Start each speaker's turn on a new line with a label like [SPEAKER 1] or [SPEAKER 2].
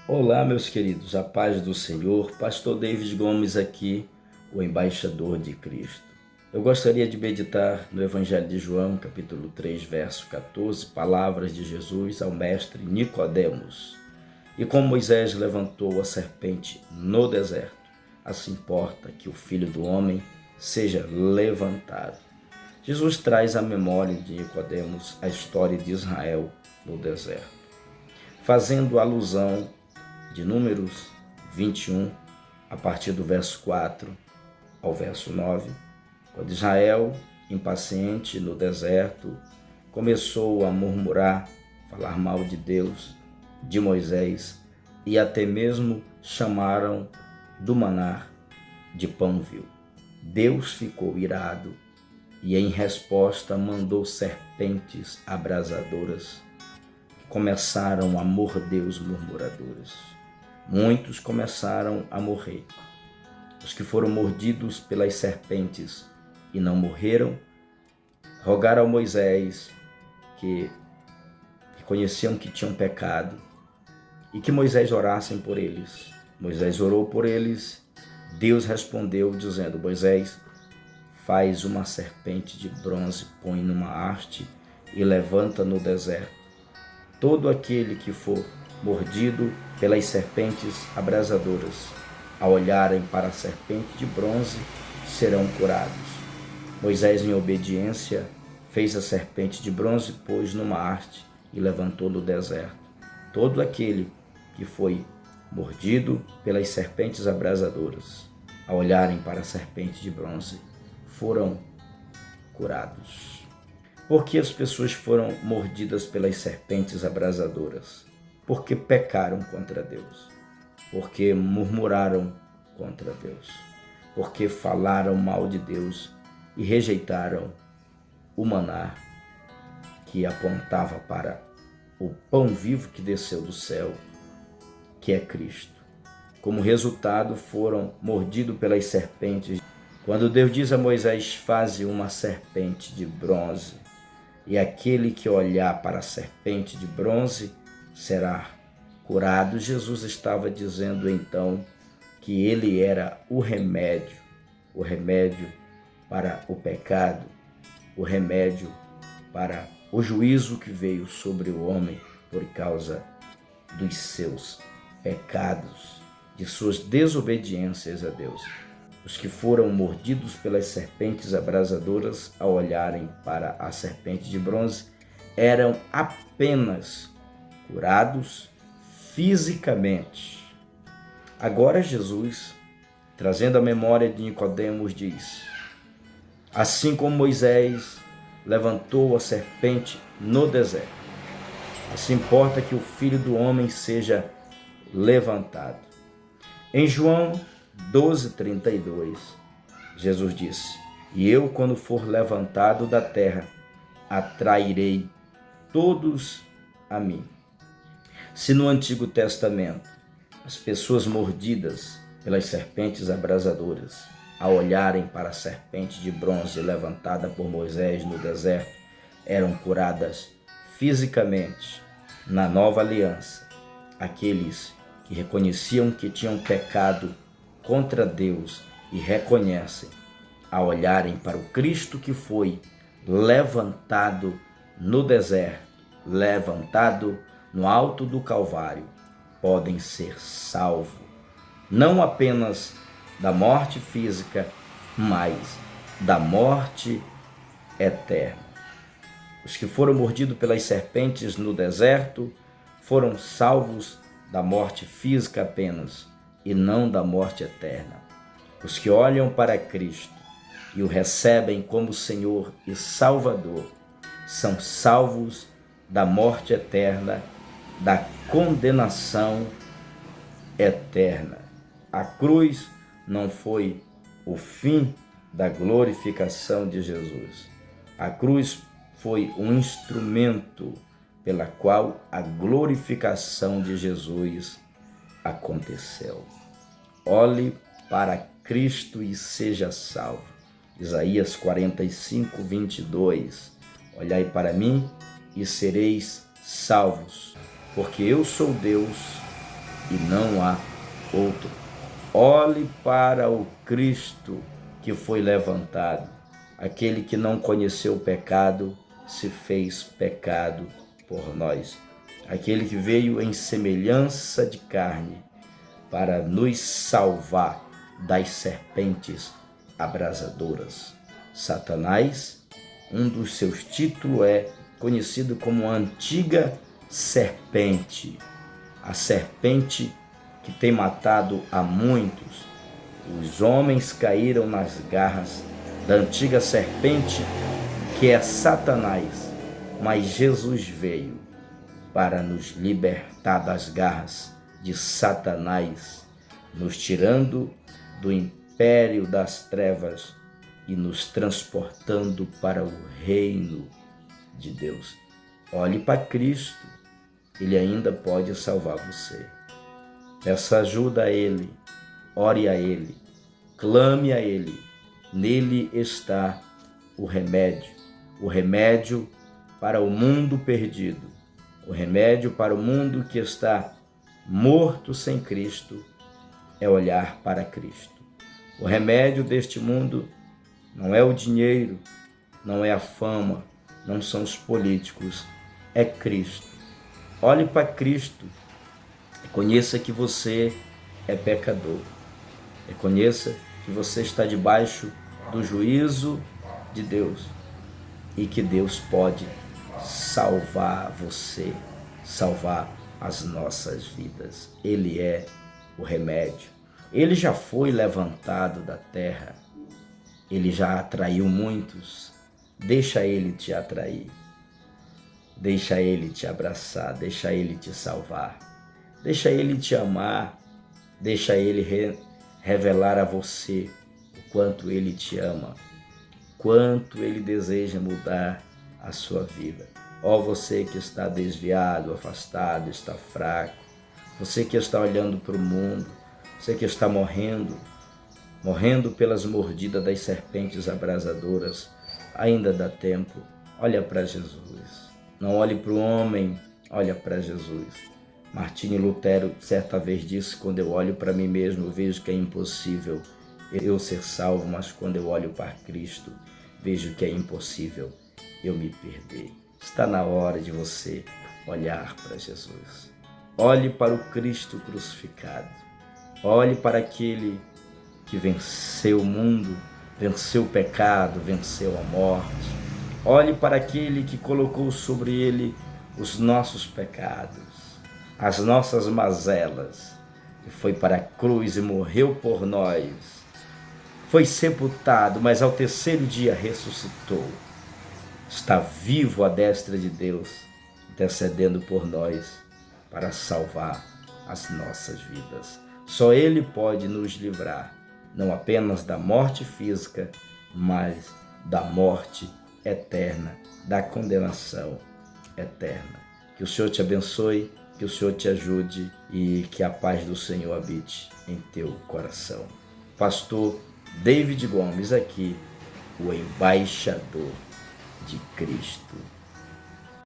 [SPEAKER 1] Olá, meus queridos, a paz do Senhor, Pastor David Gomes aqui, o embaixador de Cristo. Eu gostaria de meditar no Evangelho de João, capítulo 3, verso 14, palavras de Jesus ao mestre Nicodemos. E como Moisés levantou a serpente no deserto, assim importa que o Filho do Homem seja levantado. Jesus traz à memória de Nicodemos a história de Israel no deserto, fazendo alusão de Números 21, a partir do verso 4 ao verso 9, quando Israel, impaciente no deserto, começou a murmurar, falar mal de Deus, de Moisés, e até mesmo chamaram do maná de pão vil. Deus ficou irado e, em resposta, mandou serpentes abrasadoras que começaram a morder os murmuradores. Muitos começaram a morrer. Os que foram mordidos pelas serpentes e não morreram, rogaram a Moisés, que reconheciam que tinham pecado, e que Moisés orassem por eles. Moisés orou por eles. Deus respondeu dizendo: Moisés, faz uma serpente de bronze, põe numa haste e levanta no deserto. Todo aquele que for mordido pelas serpentes abrasadoras, ao olharem para a serpente de bronze, serão curados. Moisés, em obediência, fez a serpente de bronze, pôs numa haste e levantou no deserto. Todo aquele que foi mordido pelas serpentes abrasadoras, ao olharem para a serpente de bronze, foram curados. Por que as pessoas foram mordidas pelas serpentes abrasadoras? Porque pecaram contra Deus, porque murmuraram contra Deus, porque falaram mal de Deus e rejeitaram o maná que apontava para o pão vivo que desceu do céu, que é Cristo. Como resultado, foram mordidos pelas serpentes. Quando Deus diz a Moisés: faze uma serpente de bronze, e aquele que olhar para a serpente de bronze será curado, Jesus estava dizendo então que ele era o remédio para o pecado, o remédio para o juízo que veio sobre o homem por causa dos seus pecados, de suas desobediências a Deus. Os que foram mordidos pelas serpentes abrasadoras, ao olharem para a serpente de bronze, eram apenas curados fisicamente. Agora Jesus, trazendo a memória de Nicodemos, diz: assim como Moisés levantou a serpente no deserto, assim importa que o Filho do Homem seja levantado. Em João 12:32, Jesus disse: e eu, quando for levantado da terra, atrairei todos a mim. Se no Antigo Testamento as pessoas mordidas pelas serpentes abrasadoras, ao olharem para a serpente de bronze levantada por Moisés no deserto, eram curadas fisicamente, na nova aliança, aqueles que reconheciam que tinham pecado contra Deus e reconhecem, ao olharem para o Cristo que foi levantado no deserto, levantado no alto do Calvário, podem ser salvos, não apenas da morte física, mas da morte eterna. Os que foram mordidos pelas serpentes no deserto foram salvos da morte física apenas, e não da morte eterna. Os que olham para Cristo e o recebem como Senhor e Salvador são salvos da morte eterna, da condenação eterna. A cruz não foi o fim da glorificação de Jesus. A cruz foi um instrumento pela qual a glorificação de Jesus aconteceu. Olhe para Cristo e seja salvo. Isaías 45:22. Olhai para mim e sereis salvos, porque eu sou Deus e não há outro. Olhe para o Cristo que foi levantado, aquele que não conheceu o pecado, se fez pecado por nós, aquele que veio em semelhança de carne para nos salvar das serpentes abrasadoras. Satanás, um dos seus títulos é conhecido como a antiga serpente, a serpente que tem matado a muitos. Os homens caíram nas garras da antiga serpente, que é Satanás, mas Jesus veio para nos libertar das garras de Satanás, nos tirando do império das trevas e nos transportando para o reino de Deus. Olhe para Cristo, Ele ainda pode salvar você. Peça ajuda a Ele, ore a Ele, clame a Ele. Nele está o remédio para o mundo perdido, o remédio para o mundo que está morto sem Cristo é olhar para Cristo. O remédio deste mundo não é o dinheiro, não é a fama, não são os políticos, é Cristo. Olhe para Cristo, reconheça que você é pecador, reconheça que você está debaixo do juízo de Deus e que Deus pode salvar você, salvar as nossas vidas. Ele é o remédio. Ele já foi levantado da terra, ele já atraiu muitos. Deixa ele te atrair, deixa ele te abraçar, deixa ele te salvar, deixa ele te amar, deixa ele revelar a você o quanto ele te ama, quanto ele deseja mudar a sua vida. Ó, você que está desviado, afastado, está fraco, você que está olhando para o mundo, você que está morrendo pelas mordidas das serpentes abrasadoras, ainda dá tempo. Olha para Jesus. Não olhe para o homem, olha para Jesus. Martinho Lutero certa vez disse: quando eu olho para mim mesmo, eu vejo que é impossível eu ser salvo, mas quando eu olho para Cristo, vejo que é impossível eu me perder. Está na hora de você olhar para Jesus. Olhe para o Cristo crucificado. Olhe para aquele que venceu o mundo, venceu o pecado, venceu a morte. Olhe para aquele que colocou sobre ele os nossos pecados, as nossas mazelas, e foi para a cruz e morreu por nós. Foi sepultado, mas ao terceiro dia ressuscitou. Está vivo à destra de Deus, intercedendo por nós para salvar as nossas vidas. Só Ele pode nos livrar, não apenas da morte física, mas da morte eterna, da condenação eterna. Que o Senhor te abençoe, que o Senhor te ajude e que a paz do Senhor habite em teu coração. Pastor David Gomes aqui, o embaixador de Cristo.